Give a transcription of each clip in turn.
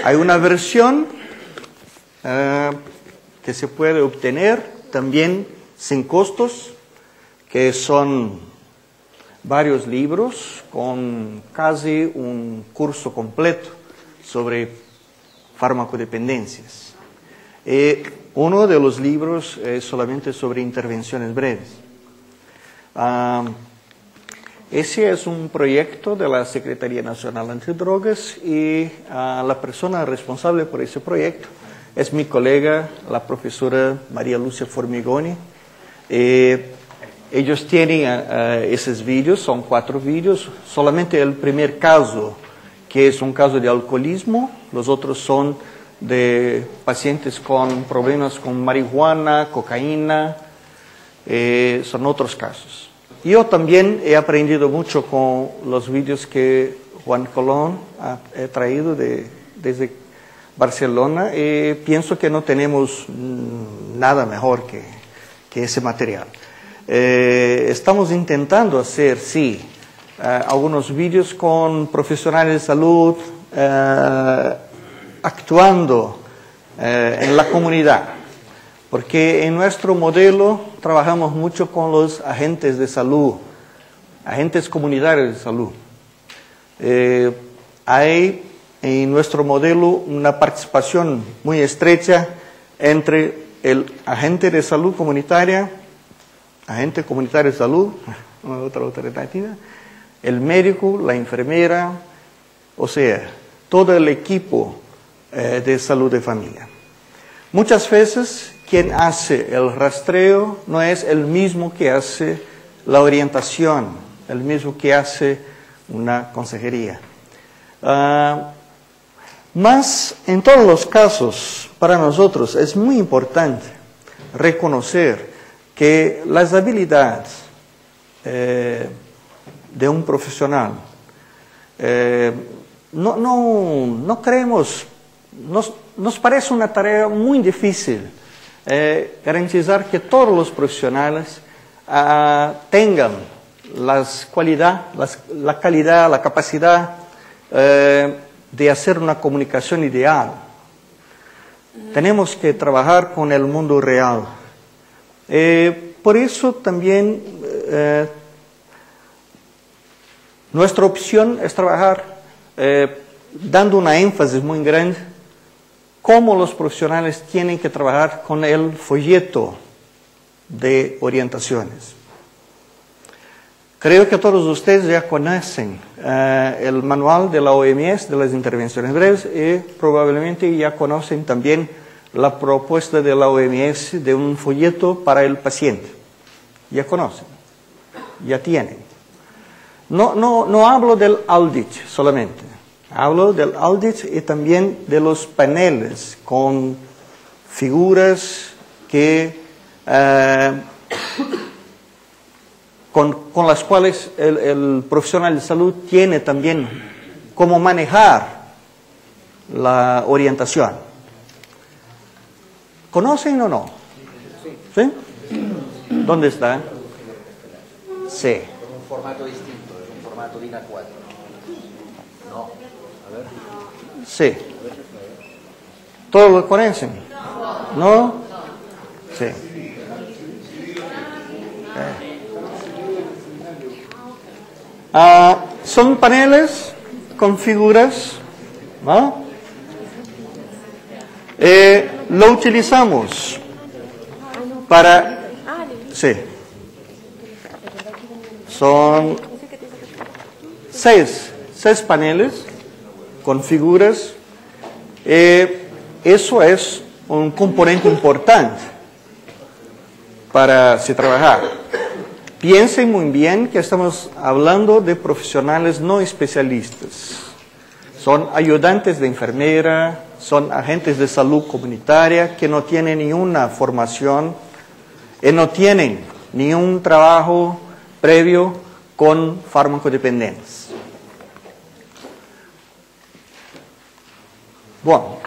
Hay una versión que se puede obtener también sin costos, que son varios libros con casi un curso completo sobre farmacodependencias. Uno de los libros es solamente sobre intervenciones breves. Ese es un proyecto de la Secretaría Nacional Antidrogas y la persona responsable por ese proyecto es mi colega, la profesora María Lucia Formigoni. Ellos tienen esos vídeos, son 4 vídeos, solamente el primer caso, que es un caso de alcoholismo, los otros son de pacientes con problemas con marihuana, cocaína, son otros casos. Yo también he aprendido mucho con los vídeos que Juan Colón ha traído desde Barcelona y pienso que no tenemos nada mejor que ese material. Estamos intentando hacer, sí, algunos vídeos con profesionales de salud actuando en la comunidad, porque en nuestro modelo trabajamos mucho con los agentes de salud, agentes comunitarios de salud. Hay en nuestro modelo una participación muy estrecha entre el agente de salud comunitaria, agente comunitario de salud, otra alternativa, el médico, la enfermera, o sea, todo el equipo de salud de familia. Muchas veces quien hace el rastreo no es el mismo que hace la orientación, el mismo que hace una consejería. Mas en todos los casos, para nosotros es muy importante reconocer que las habilidades de un profesional, no creemos, nos parece una tarea muy difícil garantizar que todos los profesionales tengan la calidad, la capacidad de hacer una comunicación ideal. Tenemos que trabajar con el mundo real. Por eso también nuestra opción es trabajar dando una énfasis muy grande cómo los profesionales tienen que trabajar con el folleto de orientaciones. Creo que todos ustedes ya conocen el manual de la OMS de las intervenciones breves y probablemente ya conocen también la propuesta de la OMS de un folleto para el paciente. Ya conocen, ya tienen. No hablo del ALDIT solamente, hablo del ALDIT y también de los paneles con figuras que, con las cuales el profesional de salud tiene también cómo manejar la orientación. ¿Conocen o no? ¿Sí? ¿Dónde está? Sí. Es un formato distinto, es un formato DIN A4. No, a ver. Sí. ¿Todos lo conocen? ¿No? Sí. Son paneles con figuras, ¿no? Lo utilizamos para... Sí. Son 6 paneles con figuras. Eso es un componente importante para se trabajar. Piensen muy bien que estamos hablando de profesionales no especialistas. Son ayudantes de enfermera, son agentes de salud comunitaria que no tienen ninguna formación y no tienen ningún trabajo previo con farmacodependencia. Bueno,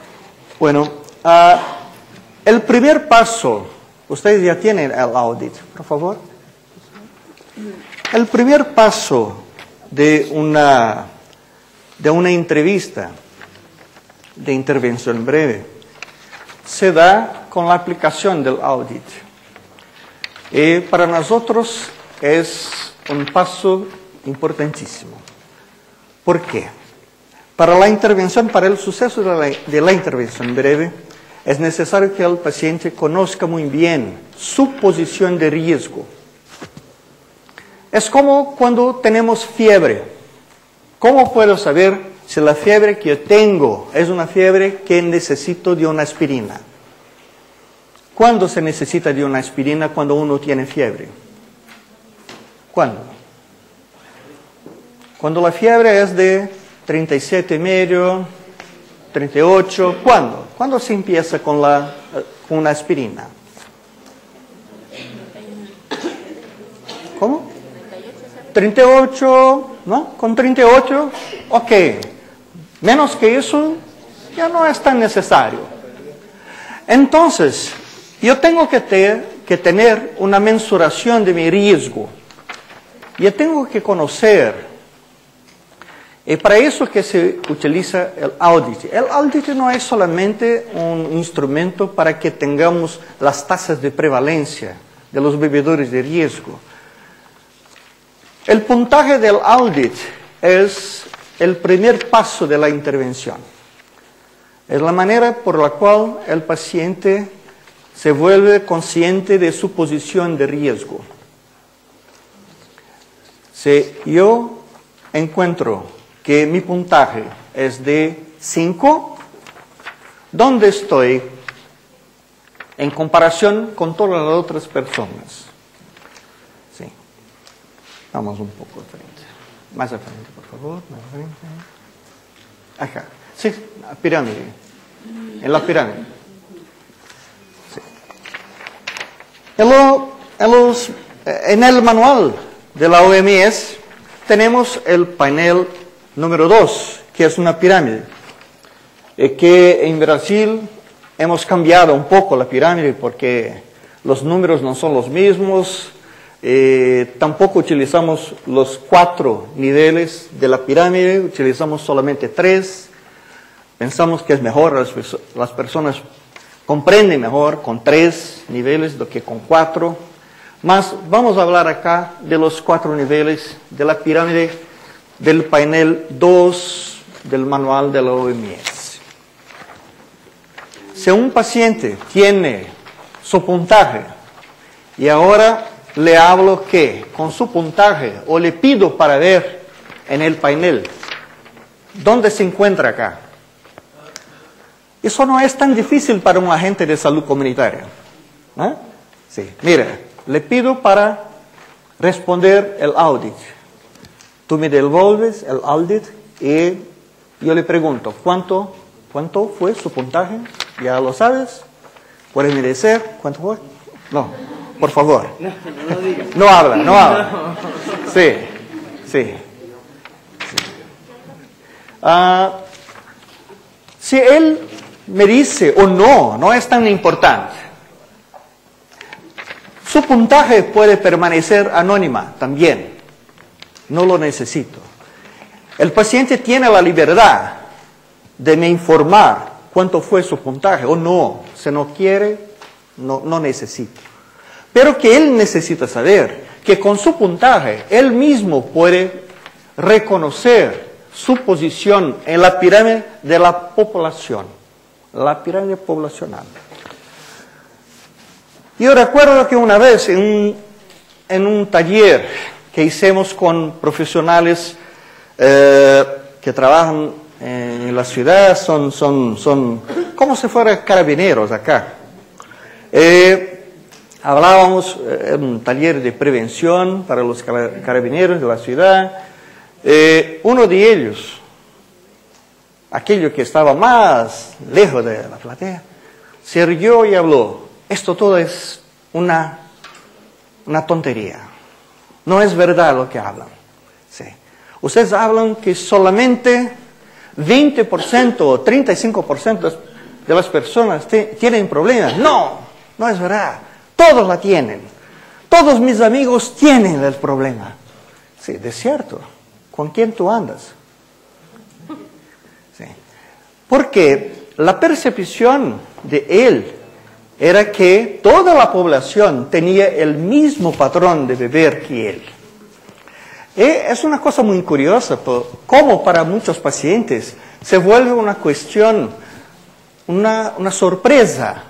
el primer paso, ustedes ya tienen el audit, por favor. El primer paso de una entrevista de intervención breve se da con la aplicación del audit. Y para nosotros es un paso importantísimo. ¿Por qué? Para el suceso de la intervención breve, es necesario que el paciente conozca muy bien su posición de riesgo. Es como cuando tenemos fiebre. ¿Cómo puedo saber si la fiebre que yo tengo es una fiebre que necesito de una aspirina? ¿Cuándo se necesita de una aspirina cuando uno tiene fiebre? ¿Cuándo? Cuando la fiebre es de 37,5, 38, ¿cuándo? ¿Cuándo se empieza con una aspirina? ¿Cómo? 38, ¿no? Con 38, ok. Menos que eso, ya no es tan necesario. Entonces, yo tengo que tener una mensuración de mi riesgo. Yo tengo que conocer. Y para eso que se utiliza el audit. El audit no es solamente un instrumento para que tengamos las tasas de prevalencia de los bebedores de riesgo. El puntaje del audit es el primer paso de la intervención. Es la manera por la cual el paciente se vuelve consciente de su posición de riesgo. Si yo encuentro que mi puntaje es de 5, ¿dónde estoy en comparación con todas las otras personas? Sí. Vamos un poco al frente. Más al frente, por favor. Más al frente. Acá. Sí, la pirámide. En la pirámide. Sí. En el manual de la OMS tenemos el panel número 2, que es una pirámide. Que en Brasil hemos cambiado un poco la pirámide porque los números no son los mismos. Tampoco utilizamos los 4 niveles de la pirámide, utilizamos solamente 3. Pensamos que es mejor, las personas comprenden mejor con 3 niveles do que con 4. Mas vamos a hablar acá de los 4 niveles de la pirámide del panel 2 del manual de la OMS. Si un paciente tiene su puntaje y ahora le hablo que con su puntaje o le pido para ver en el panel dónde se encuentra acá. Eso no es tan difícil para un agente de salud comunitaria. ¿Eh? Sí, mire, le pido para responder el audit. Tú me devuelves el audit y yo le pregunto, ¿cuánto fue su puntaje? ¿Ya lo sabes? ¿Puedes me decir cuánto fue? No, por favor. No lo digas. No habla. Sí. Si él me dice o no es tan importante. Su puntaje puede permanecer anónima también. No lo necesito. El paciente tiene la libertad de me informar cuánto fue su puntaje o no. Si no quiere, no necesito. Pero que él necesita saber que con su puntaje él mismo puede reconocer su posición en la pirámide de la población, la pirámide poblacional. Yo recuerdo que una vez en un taller que hicimos con profesionales que trabajan en la ciudad, son como si fueran carabineros acá. Hablábamos en un taller de prevención para los carabineros de la ciudad. Uno de ellos, aquello que estaba más lejos de la platea, se rió y habló. Esto todo es una tontería. No es verdad lo que hablan. Sí. Ustedes hablan que solamente 20% o 35% de las personas tienen problemas. No es verdad. Todos la tienen. Todos mis amigos tienen el problema. Sí, de cierto. ¿Con quién tú andas? Sí. Porque la percepción de él era que toda la población tenía el mismo patrón de beber que él. Es una cosa muy curiosa, como para muchos pacientes se vuelve una cuestión, una sorpresa,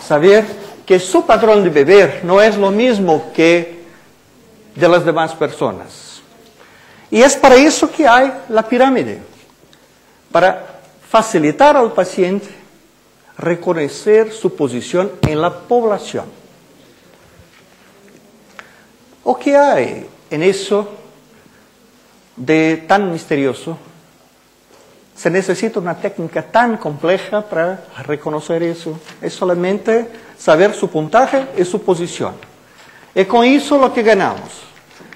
saber que su patrón de beber no es lo mismo que de las demás personas. Y es para eso que hay la pirámide, para facilitar al paciente reconocer su posición en la población. ¿O qué hay en eso de tan misterioso? Se necesita una técnica tan compleja para reconocer eso. Es solamente saber su puntaje y su posición. Y con eso lo que ganamos.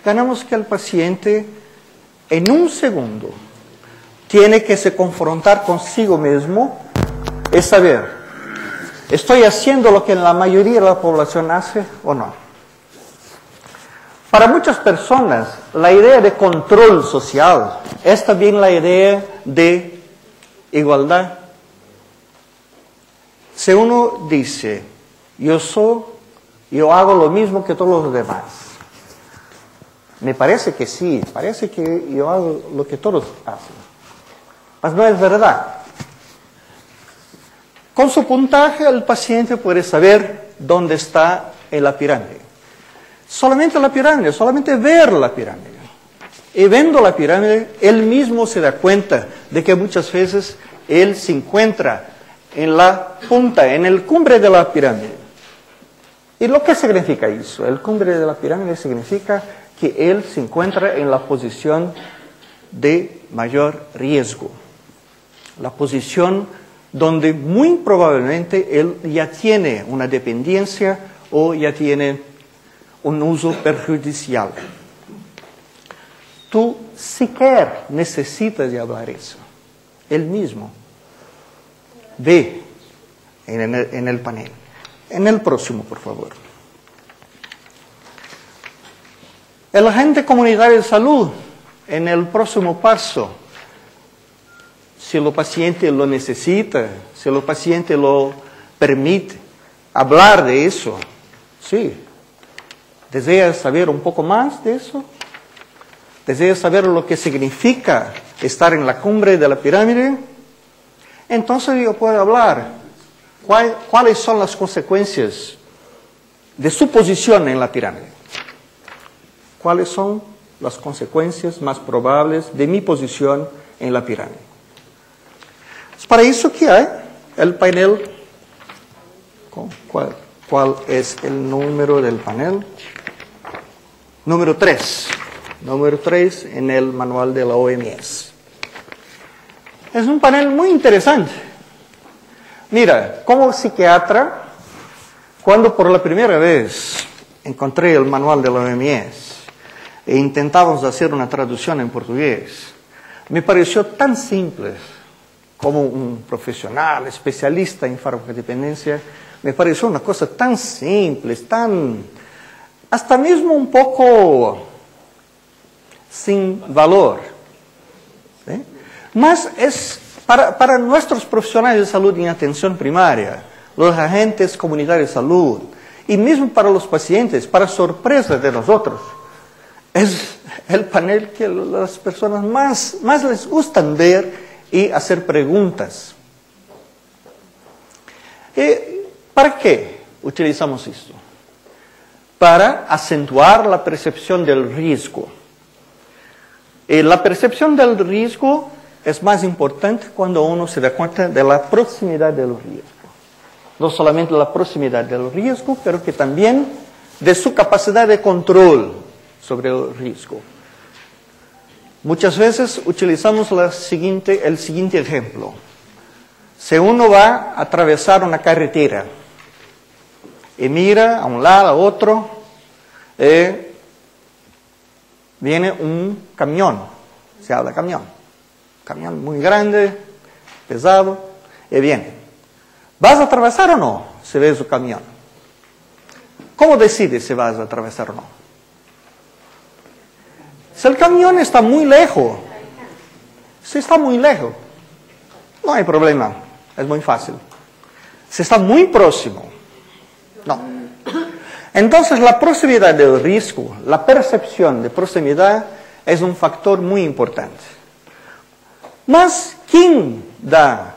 Ganamos que el paciente en un segundo tiene que se confrontar consigo mismo y saber, ¿estoy haciendo lo que la mayoría de la población hace o no? Para muchas personas, la idea de control social es también la idea de igualdad. Si uno dice, yo hago lo mismo que todos los demás, me parece que sí, parece que yo hago lo que todos hacen, mas no es verdad. Con su puntaje, el paciente puede saber dónde está en la pirámide. Solamente la pirámide, solamente ver la pirámide. Y viendo la pirámide, él mismo se da cuenta de que muchas veces él se encuentra en la punta, en el cumbre de la pirámide. ¿Y lo que significa eso? El cumbre de la pirámide significa que él se encuentra en la posición de mayor riesgo. La posición donde muy probablemente él ya tiene una dependencia o ya tiene un uso perjudicial. Tú siquiera necesitas de hablar eso. Él mismo ve en el panel. En el próximo, por favor. El agente comunitario de salud, en el próximo paso, si el paciente lo necesita, si el paciente lo permite, hablar de eso. Sí. ¿Desea saber un poco más de eso? ¿Desea saber lo que significa estar en la cumbre de la pirámide? Entonces yo puedo hablar. ¿Cuáles son las consecuencias de su posición en la pirámide? ¿Cuáles son las consecuencias más probables de mi posición en la pirámide? Es para eso que hay el panel. ¿Cuál es el número del panel? Número 3. Número 3 en el manual de la OMS. Es un panel muy interesante. Mira, como psiquiatra, cuando por la primera vez encontré el manual de la OMS e intentábamos hacer una traducción en portugués, me pareció tan simple como un profesional, especialista en farmacodependencia, me pareció una cosa tan simple, hasta mismo un poco sin valor. ¿Sí? Mas es para nuestros profesionales de salud en atención primaria, los agentes comunitarios de salud, y mismo para los pacientes, para sorpresa de nosotros, es el panel que las personas más les gustan ver y hacer preguntas. ¿Para qué utilizamos esto? Para acentuar la percepción del riesgo. La percepción del riesgo es más importante cuando uno se da cuenta de la proximidad del riesgo. No solamente la proximidad del riesgo, pero que también de su capacidad de control sobre el riesgo. Muchas veces utilizamos el siguiente ejemplo. Si uno va a atravesar una carretera y mira a un lado, a otro, viene un camión, se habla camión muy grande, pesado, y viene. ¿Vas a atravesar o no? Si ves el camión. ¿Cómo decides si vas a atravesar o no? Si el camión está muy lejos, si está muy lejos, no hay problema, es muy fácil. Si está muy próximo, no. Entonces la proximidad del riesgo, la percepción de proximidad es un factor muy importante. Mas, ¿quién da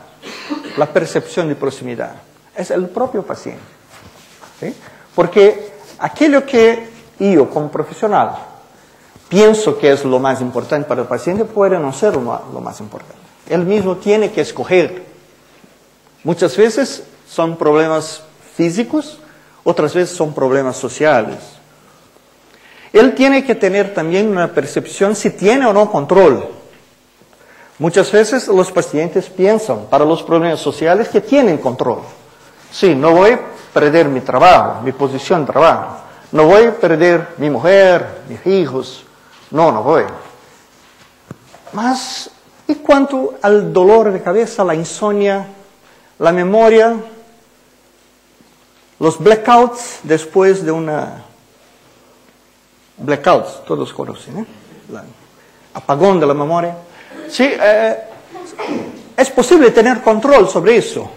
la percepción de proximidad? Es el propio paciente. ¿Sí? Porque aquello que yo como profesional pienso que es lo más importante para el paciente puede no ser lo más importante. Él mismo tiene que escoger. Muchas veces son problemas físicos, otras veces son problemas sociales. Él tiene que tener también una percepción si tiene o no control. Muchas veces los pacientes piensan para los problemas sociales que tienen control. Sí, no voy a perder mi trabajo, mi posición de trabajo. No voy a perder mi mujer, mis hijos. No voy. Mas, ¿y cuanto al dolor de cabeza, la insomnia, la memoria, los blackouts después de una... Blackouts, todos conocen, ¿eh? Apagón de la memoria. Sí, es posible tener control sobre eso.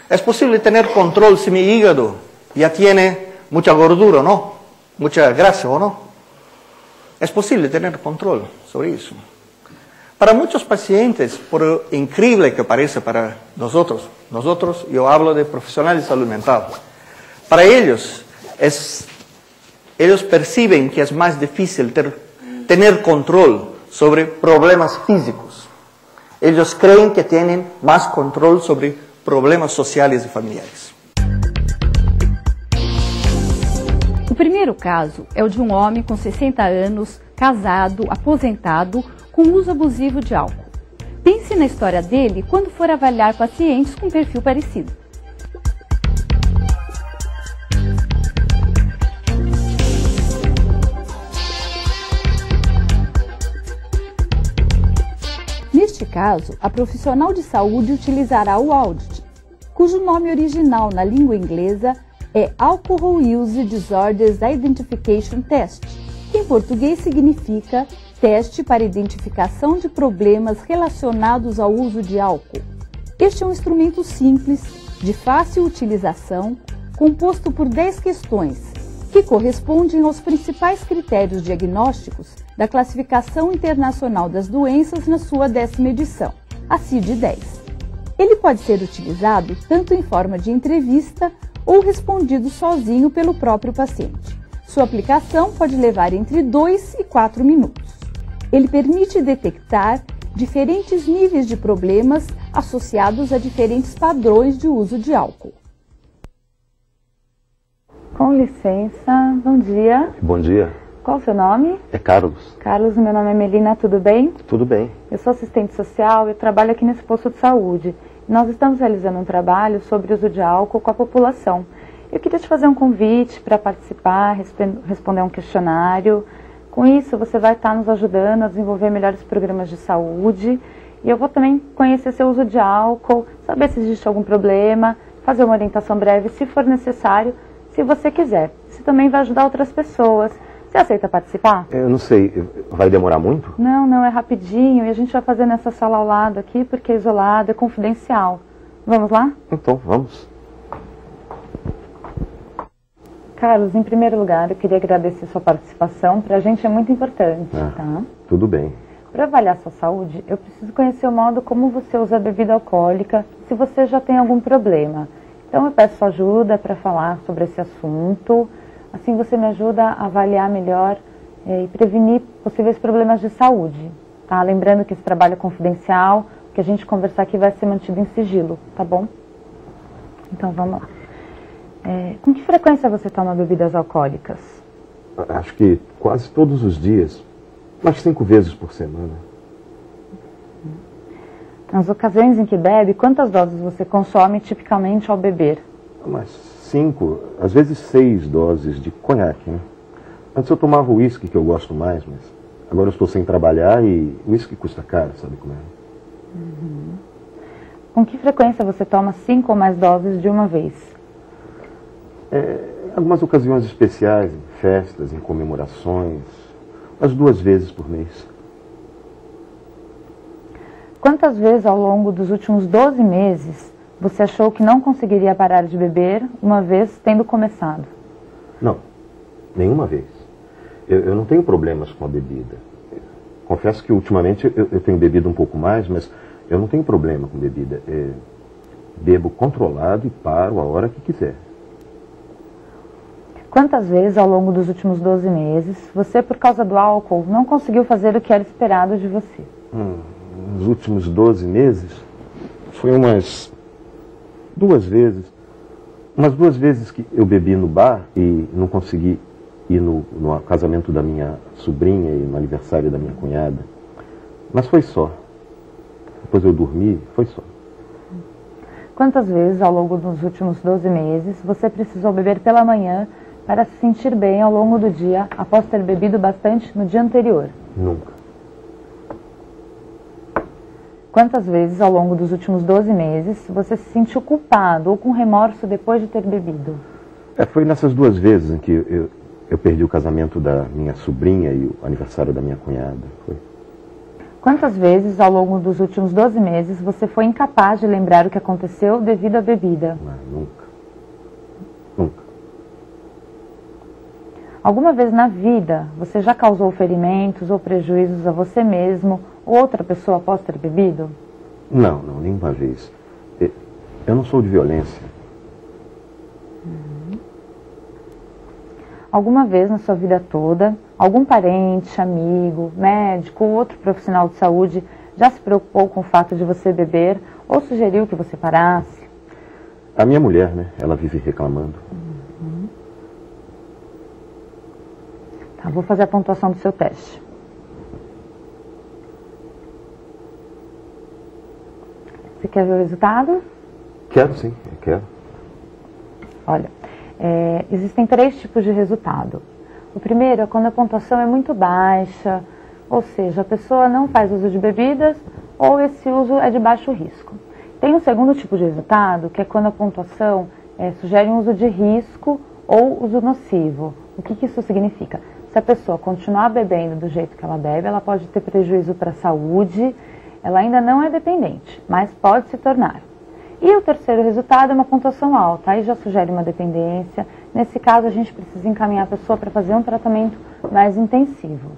Es posible tener control si mi hígado ya tiene mucha gordura o no, mucha grasa o no. Es posible tener control sobre eso. Para muchos pacientes, por increíble que parezca para nosotros, yo hablo de profesionales de salud mental, para ellos perciben que es más difícil tener control sobre problemas físicos. Ellos creen que tienen más control sobre problemas sociais e familiares. O primeiro caso é o de um homem com 60 anos, casado, aposentado, com uso abusivo de álcool. Pense na história dele quando for avaliar pacientes com perfil parecido. Neste caso, a profissional de saúde utilizará o AUDIT, cujo nome original na língua inglesa é Alcohol Use Disorders Identification Test, que em português significa Teste para Identificação de Problemas Relacionados ao Uso de Álcool. Este é um instrumento simples, de fácil utilização, composto por 10 questões, que correspondem aos principais critérios diagnósticos da Classificação Internacional das Doenças na sua 10ª edição, a CID-10. Ele pode ser utilizado tanto em forma de entrevista ou respondido sozinho pelo próprio paciente. Sua aplicação pode levar entre 2 e 4 minutos. Ele permite detectar diferentes níveis de problemas associados a diferentes padrões de uso de álcool. Com licença, bom dia. Bom dia. Qual o seu nome? É Carlos. Carlos, meu nome é Melina, tudo bem? Tudo bem. Eu sou assistente social e trabalho aqui nesse posto de saúde. Nós estamos realizando um trabalho sobre o uso de álcool com a população. Eu queria te fazer um convite para participar, responder um questionário. Com isso, você vai estar nos ajudando a desenvolver melhores programas de saúde. E eu vou também conhecer seu uso de álcool, saber se existe algum problema, fazer uma orientação breve, se for necessário, se você quiser. Isso também vai ajudar outras pessoas. Você aceita participar? Eu não sei, vai demorar muito? Não, é rapidinho e a gente vai fazer nessa sala ao lado aqui porque é isolado, é confidencial. Vamos lá? Então, vamos. Carlos, em primeiro lugar, eu queria agradecer sua participação. Para a gente é muito importante, tá? Tudo bem. Para avaliar sua saúde, eu preciso conhecer o modo como você usa a bebida alcoólica, se você já tem algum problema. Então eu peço sua ajuda para falar sobre esse assunto. Assim você me ajuda a avaliar melhor e prevenir possíveis problemas de saúde. Tá? Lembrando que esse trabalho é confidencial, o que a gente conversar aqui vai ser mantido em sigilo, tá bom? Então vamos lá. Com que frequência você toma bebidas alcoólicas? Acho que quase todos os dias, umas 5 vezes por semana. Nas ocasiões em que bebe, quantas doses você consome tipicamente ao beber? Umas 5, às vezes 6 doses de conhaque, né? Antes eu tomava o uísque, que eu gosto mais, mas agora eu estou sem trabalhar e o uísque custa caro, sabe como é? Com que frequência você toma 5 ou mais doses de uma vez? Em algumas ocasiões especiais, em festas, em comemorações, umas 2 vezes por mês. Quantas vezes ao longo dos últimos 12 meses você achou que não conseguiria parar de beber uma vez tendo começado? Não, nenhuma vez. Eu não tenho problemas com a bebida. Confesso que ultimamente eu tenho bebido um pouco mais, mas eu não tenho problema com bebida. Bebo controlado e paro a hora que quiser. Quantas vezes ao longo dos últimos 12 meses você, por causa do álcool, não conseguiu fazer o que era esperado de você? Nos últimos 12 meses, foi umas 2 vezes. Umas 2 vezes que eu bebi no bar e não consegui ir no casamento da minha sobrinha e no aniversário da minha cunhada. Mas foi só. Depois eu dormi, foi só. Quantas vezes ao longo dos últimos 12 meses você precisou beber pela manhã para se sentir bem ao longo do dia após ter bebido bastante no dia anterior? Nunca. Quantas vezes ao longo dos últimos 12 meses você se sentiu culpado ou com remorso depois de ter bebido? Foi nessas 2 vezes em que eu perdi o casamento da minha sobrinha e o aniversário da minha cunhada. Foi. Quantas vezes ao longo dos últimos 12 meses você foi incapaz de lembrar o que aconteceu devido à bebida? Nunca. Nunca. Alguma vez na vida você já causou ferimentos ou prejuízos a você mesmo ou outra pessoa após ter bebido? Não, nenhuma vez. Eu não sou de violência. Alguma vez na sua vida toda, algum parente, amigo, médico ou outro profissional de saúde já se preocupou com o fato de você beber ou sugeriu que você parasse? A minha mulher, né? Ela vive reclamando. Tá, vou fazer a pontuação do seu teste. Você quer ver o resultado? Quero sim, eu quero. Olha, existem 3 tipos de resultado. O primeiro é quando a pontuação é muito baixa, ou seja, a pessoa não faz uso de bebidas ou esse uso é de baixo risco. Tem um segundo tipo de resultado, que é quando a pontuação sugere um uso de risco ou uso nocivo. O que isso significa? Se a pessoa continuar bebendo do jeito que ela bebe, ela pode ter prejuízo para a saúde, ela ainda não é dependente, mas pode se tornar. E o terceiro resultado é uma pontuação alta, aí já sugere uma dependência. Nesse caso, a gente precisa encaminhar a pessoa para fazer um tratamento mais intensivo.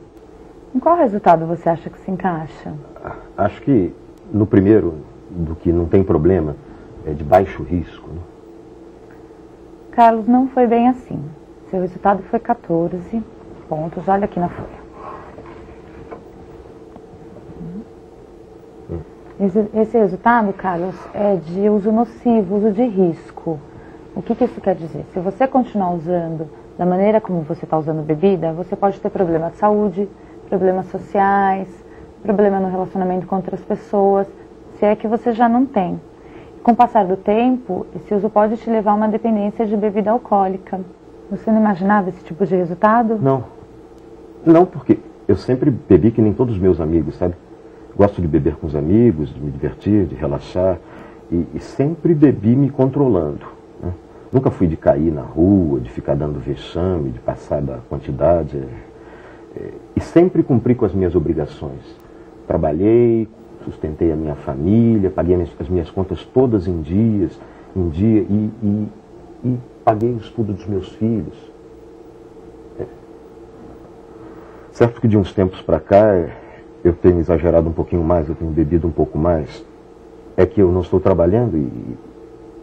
Em qual resultado você acha que se encaixa? Acho que no primeiro, do que não tem problema, é de baixo risco. Né? Carlos, não foi bem assim. Seu resultado foi 14 pontos, olha aqui na folha. Esse resultado, Carlos, é de uso nocivo, uso de risco. O que isso quer dizer? Se você continuar usando da maneira como você está usando bebida, você pode ter problema de saúde, problemas sociais, problema no relacionamento com outras pessoas, se é que você já não tem. Com o passar do tempo, esse uso pode te levar a uma dependência de bebida alcoólica. Você não imaginava esse tipo de resultado? Não, porque eu sempre bebi que nem todos os meus amigos, sabe? Gosto de beber com os amigos, de me divertir, de relaxar. E sempre bebi me controlando. Né? Nunca fui de cair na rua, de ficar dando vexame, de passar da quantidade. E sempre cumpri com as minhas obrigações. Trabalhei, sustentei a minha família, paguei as minhas contas todas em dia e paguei o estudo dos meus filhos. Certo que de uns tempos para cá eu tenho exagerado um pouquinho mais, eu tenho bebido um pouco mais. É que eu não estou trabalhando e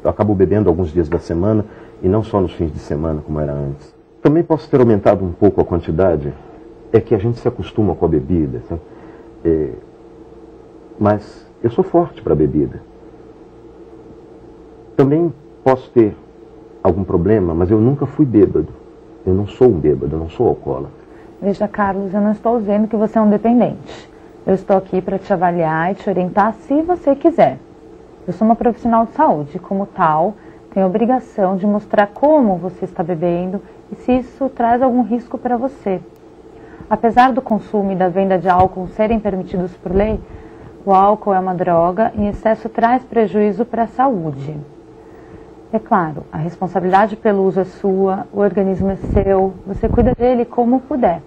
eu acabo bebendo alguns dias da semana e não só nos fins de semana como era antes. Também posso ter aumentado um pouco a quantidade, é que a gente se acostuma com a bebida, sabe? Mas eu sou forte para a bebida. Também posso ter algum problema, mas eu nunca fui bêbado. Eu não sou um bêbado, eu não sou alcoólatra. Veja, Carlos, eu não estou dizendo que você é um dependente. Eu estou aqui para te avaliar e te orientar se você quiser. Eu sou uma profissional de saúde, como tal, tenho a obrigação de mostrar como você está bebendo e se isso traz algum risco para você. Apesar do consumo e da venda de álcool serem permitidos por lei, o álcool é uma droga e em excesso traz prejuízo para a saúde. É claro, a responsabilidade pelo uso é sua, o organismo é seu, você cuida dele como puder.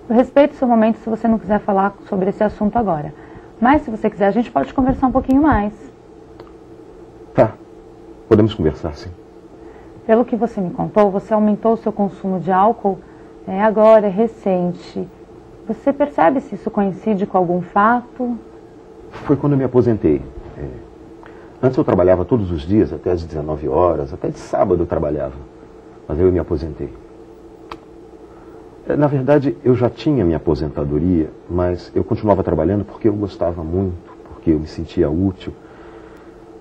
Eu respeito o seu momento se você não quiser falar sobre esse assunto agora, Mas se você quiser, a gente pode conversar um pouquinho mais. Tá, podemos conversar, sim. Pelo que você me contou, você aumentou o seu consumo de álcool agora, é recente. Você percebe se isso coincide com algum fato? Foi quando eu me aposentei. Antes eu trabalhava todos os dias, até às 19 horas, até de sábado eu trabalhava. Mas eu me aposentei. Na verdade, eu já tinha minha aposentadoria, mas eu continuava trabalhando porque eu gostava muito, porque eu me sentia útil.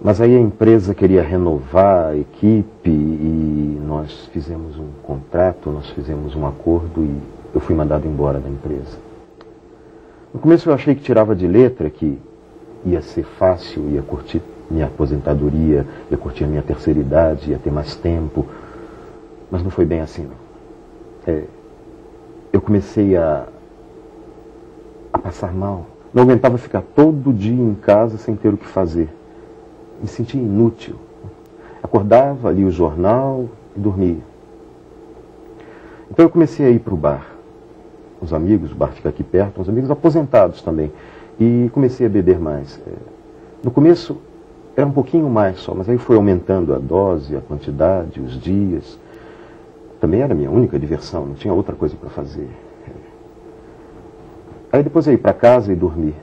Mas aí a empresa queria renovar a equipe e nós fizemos um contrato, nós fizemos um acordo e eu fui mandado embora da empresa. No começo eu achei que tirava de letra que ia ser fácil, ia curtir minha aposentadoria, ia curtir a minha terceira idade, ia ter mais tempo. Mas não foi bem assim, não. Eu comecei a passar mal. Não aguentava ficar todo dia em casa sem ter o que fazer. Me sentia inútil. Acordava, lia o jornal e dormia. Então eu comecei a ir para o bar. Uns amigos, o bar fica aqui perto, uns amigos aposentados também. E comecei a beber mais. No começo era um pouquinho mais só, mas aí foi aumentando a dose, a quantidade, os dias. Também era a minha única diversão, não tinha outra coisa para fazer. Aí depois eu ia para casa e dormir.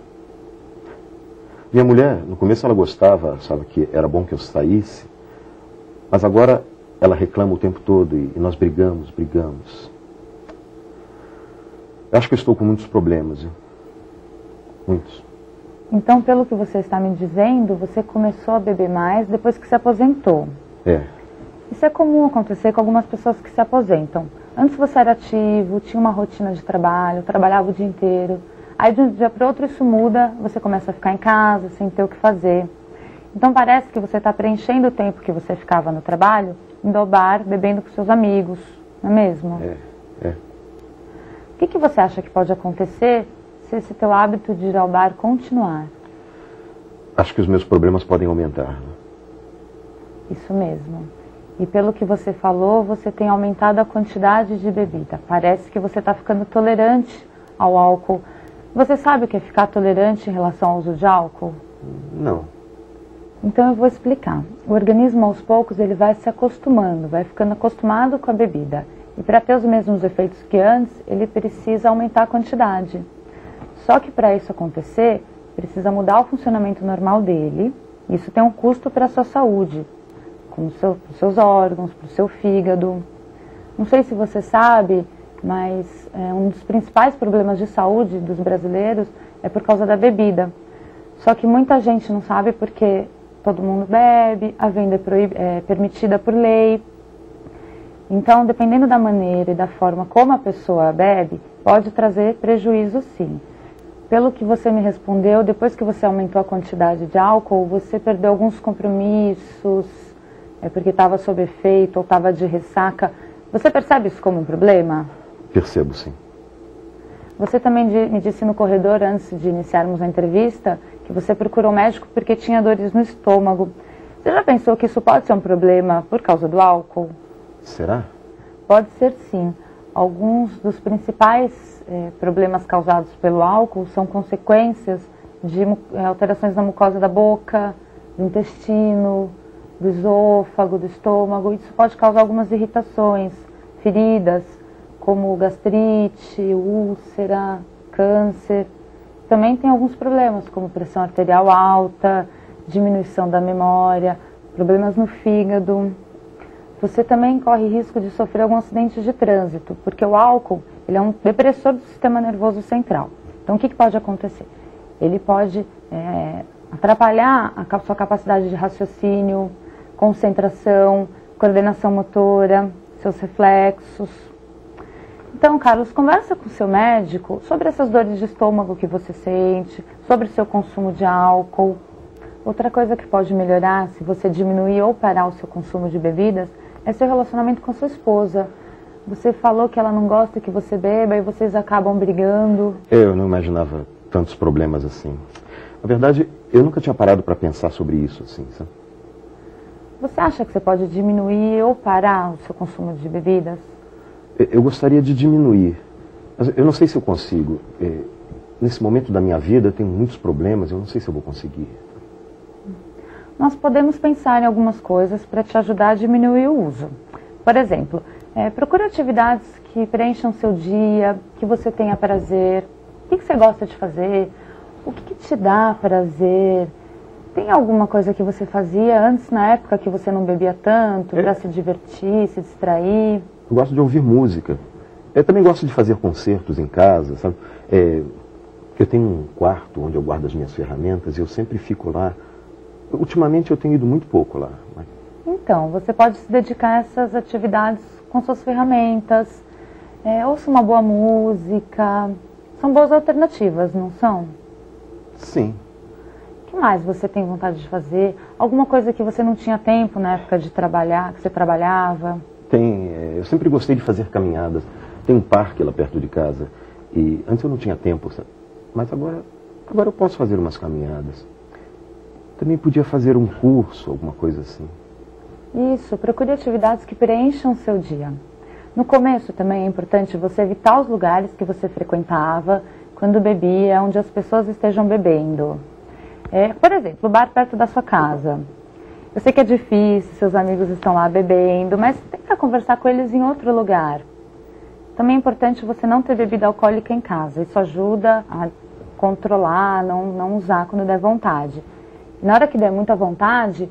Minha mulher, no começo ela gostava, sabe que era bom que eu saísse, mas agora ela reclama o tempo todo e nós brigamos. Eu acho que eu estou com muitos problemas, viu? Muitos. Então, pelo que você está me dizendo, você começou a beber mais depois que se aposentou. Isso é comum acontecer com algumas pessoas que se aposentam. Antes você era ativo, tinha uma rotina de trabalho, trabalhava o dia inteiro. Aí de um dia para o outro isso muda, você começa a ficar em casa, sem ter o que fazer. Então parece que você está preenchendo o tempo que você ficava no trabalho, indo ao bar, bebendo com seus amigos, não é mesmo? O que você acha que pode acontecer se esse teu hábito de ir ao bar continuar? Acho que os meus problemas podem aumentar. Isso mesmo. E pelo que você falou, você tem aumentado a quantidade de bebida. Parece que você está ficando tolerante ao álcool. Você sabe o que é ficar tolerante em relação ao uso de álcool? Não. Então eu vou explicar. O organismo aos poucos ele vai se acostumando, vai ficando acostumado com a bebida. E para ter os mesmos efeitos que antes, ele precisa aumentar a quantidade. Só que para isso acontecer, precisa mudar o funcionamento normal dele. Isso tem um custo para a sua saúde, para os seus órgãos, para o seu fígado. Não sei se você sabe, mas um dos principais problemas de saúde dos brasileiros é por causa da bebida. Só que muita gente não sabe porque todo mundo bebe, a venda é permitida por lei. Então, dependendo da maneira e da forma como a pessoa bebe, pode trazer prejuízo sim. Pelo que você me respondeu, depois que você aumentou a quantidade de álcool, você perdeu alguns compromissos, porque estava sob efeito ou estava de ressaca. Você percebe isso como um problema? Percebo, sim. Você também me disse no corredor, antes de iniciarmos a entrevista, que você procurou um médico porque tinha dores no estômago. Você já pensou que isso pode ser um problema por causa do álcool? Será? Pode ser sim. Alguns dos principais problemas causados pelo álcool são consequências de alterações na mucosa da boca, do intestino, do esôfago, do estômago. Isso pode causar algumas irritações, feridas, como gastrite, úlcera, câncer. Também tem alguns problemas, como pressão arterial alta, diminuição da memória, problemas no fígado. Você também corre risco de sofrer algum acidente de trânsito, porque o álcool ele é um depressor do sistema nervoso central. Então, o que pode acontecer? Ele pode atrapalhar a sua capacidade de raciocínio, concentração, coordenação motora, seus reflexos. Então, Carlos, conversa com o seu médico sobre essas dores de estômago que você sente, sobre o seu consumo de álcool. Outra coisa que pode melhorar, se você diminuir ou parar o seu consumo de bebidas, é seu relacionamento com a sua esposa. Você falou que ela não gosta que você beba e vocês acabam brigando. Eu não imaginava tantos problemas assim. Na verdade, eu nunca tinha parado para pensar sobre isso assim, sabe? Você acha que você pode diminuir ou parar o seu consumo de bebidas? Eu gostaria de diminuir, mas eu não sei se eu consigo. nesse momento da minha vida, eu tenho muitos problemas, eu não sei se eu vou conseguir. Nós podemos pensar em algumas coisas para te ajudar a diminuir o uso. Por exemplo, procure atividades que preencham seu dia, que você tenha prazer. O que você gosta de fazer? O que te dá prazer? Tem alguma coisa que você fazia antes, na época que você não bebia tanto, para se divertir, se distrair? Eu gosto de ouvir música. Eu também gosto de fazer concertos em casa, sabe? Eu tenho um quarto onde eu guardo as minhas ferramentas e eu sempre fico lá. Ultimamente eu tenho ido muito pouco lá. Mas... Então, você pode se dedicar a essas atividades com suas ferramentas. Ouça uma boa música. São boas alternativas, não são? Sim. O que mais você tem vontade de fazer? Alguma coisa que você não tinha tempo na época de trabalhar, que você trabalhava? Eu sempre gostei de fazer caminhadas. Tem um parque lá perto de casa. E antes eu não tinha tempo, sabe? Mas agora eu posso fazer umas caminhadas. Também podia fazer um curso, alguma coisa assim. Isso, procure atividades que preencham o seu dia. No começo também é importante você evitar os lugares que você frequentava quando bebia, onde as pessoas estejam bebendo. Por exemplo, o bar perto da sua casa. Eu sei que é difícil, seus amigos estão lá bebendo, mas tenta conversar com eles em outro lugar. Também é importante você não ter bebida alcoólica em casa. Isso ajuda a controlar, não usar quando der vontade. E na hora que der muita vontade,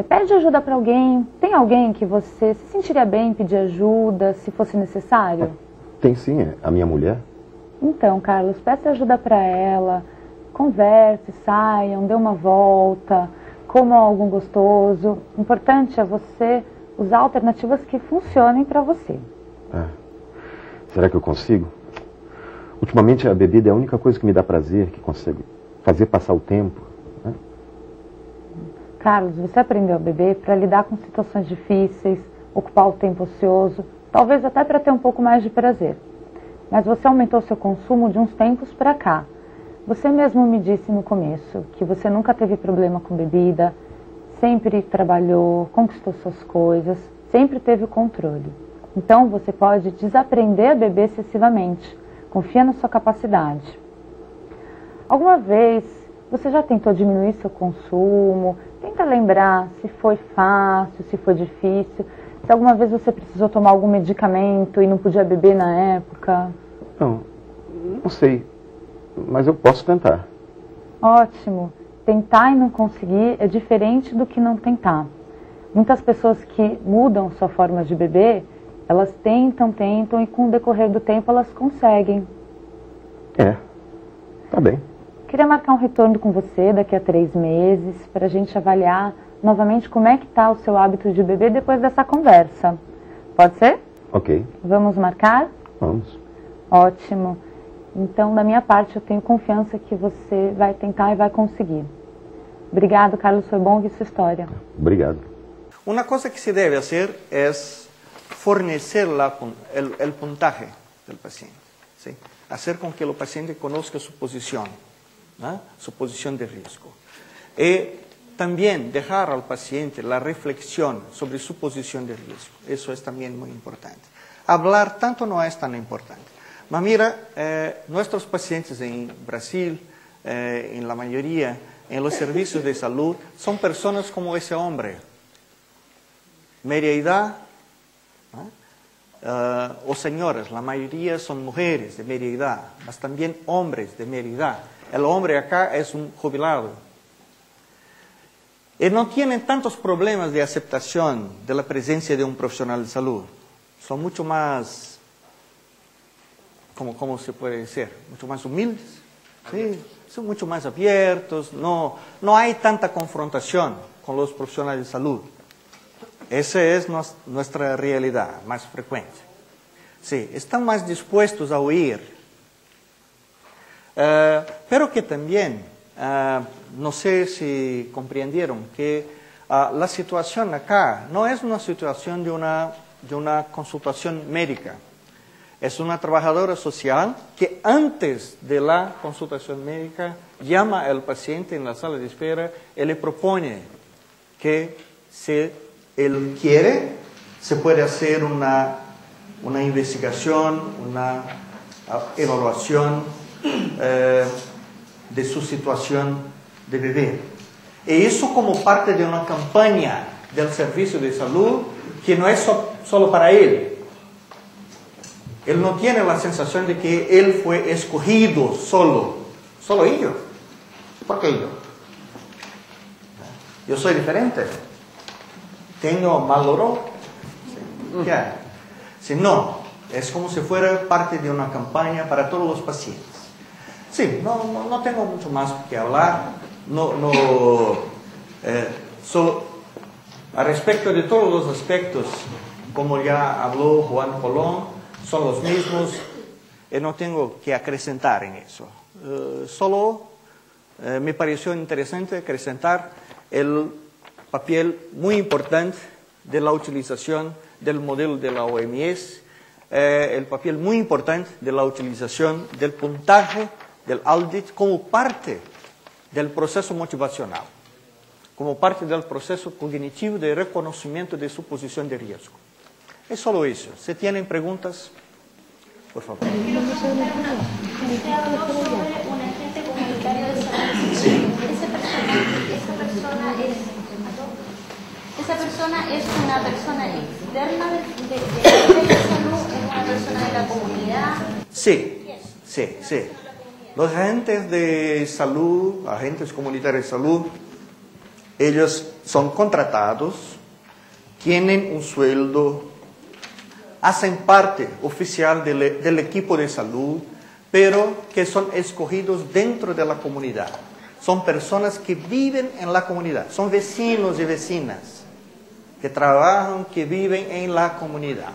pede ajuda para alguém. Tem alguém que você se sentiria bem em pedir ajuda, se fosse necessário? Tem sim, a minha mulher. Então, Carlos, peça ajuda para ela. Converse, saiam, dê uma volta, coma algo gostoso. O importante é você usar alternativas que funcionem para você. Será que eu consigo? Ultimamente a bebida é a única coisa que me dá prazer, que consegue fazer passar o tempo. Né? Carlos, você aprendeu a beber para lidar com situações difíceis, ocupar o tempo ocioso, talvez até para ter um pouco mais de prazer. Mas você aumentou seu consumo de uns tempos para cá. Você mesmo me disse no começo que você nunca teve problema com bebida, sempre trabalhou, conquistou suas coisas, sempre teve o controle. Então você pode desaprender a beber excessivamente. Confia na sua capacidade. Alguma vez você já tentou diminuir seu consumo? Tenta lembrar se foi fácil, se foi difícil. Se alguma vez você precisou tomar algum medicamento e não podia beber na época? Não sei. Mas eu posso tentar. Ótimo. Tentar e não conseguir é diferente do que não tentar. Muitas pessoas que mudam sua forma de beber, elas tentam e com o decorrer do tempo elas conseguem. Tá bem. Queria marcar um retorno com você daqui a 3 meses para a gente avaliar novamente como é que está o seu hábito de beber depois dessa conversa. Pode ser? Ok. Vamos marcar? Vamos. Ótimo. Então, da minha parte, eu tenho confiança que você vai tentar e vai conseguir. Obrigado, Carlos, foi bom ouvir sua história. Obrigado. Una cosa que se debe hacer es fornecer el puntaje del paciente, ¿sí? Hacer con que el paciente conozca su posición, ¿no? Su posición de riesgo. Y también dejar al paciente la reflexión sobre su posición de riesgo. Eso es también muy importante. Hablar tanto no es tan importante. Mas mira, nuestros pacientes en Brasil, en la mayoría, en los servicios de salud, son personas como ese hombre. Media edad, o señoras, la mayoría son mujeres de media edad, mas también hombres de media edad. El hombre acá es un jubilado. Y no tienen tantos problemas de aceptación de la presencia de un profesional de salud. Son mucho más... ¿Cómo se puede decir? Mucho más humildes, ¿sí? Son mucho más abiertos, no hay tanta confrontación con los profesionales de salud. Esa es nuestra realidad más frecuente. Sí, están más dispuestos a oír, pero que también, no sé si comprendieron, que la situación acá no es una situación de una consultación médica. Es una trabajadora social que antes de la consultación médica llama al paciente en la sala de espera y le propone que si él quiere, se puede hacer una investigación, una evaluación de su situación de vivir. Y eso como parte de una campaña del servicio de salud que no es solo para él. Él no tiene la sensación de que él fue escogido solo ellos. ¿Por qué yo? Yo soy diferente. Tengo mal olor. Ya. Si no, es como si fuera parte de una campaña para todos los pacientes. Sí, no tengo mucho más que hablar. A respecto de todos los aspectos, como ya habló Juan Colón, son los mismos. No tengo que acrescentar en eso. Solo me pareció interesante acrescentar el papel muy importante de la utilización del modelo de la OMS, el papel muy importante de la utilización del puntaje del audit como parte del proceso motivacional, como parte del proceso cognitivo de reconocimiento de su posición de riesgo. Es solo eso. Si tienen preguntas, por favor. Usted habló sobre un agente comunitario de salud. Sí. Esa persona es una persona externa de salud, es una persona de la comunidad. Sí. Los agentes de salud, agentes comunitarios de salud, ellos son contratados, tienen un sueldo, hacen parte oficial del equipo de salud, pero que son escogidos dentro de la comunidad. Son personas que viven en la comunidad, son vecinos y vecinas, que trabajan, que viven en la comunidad.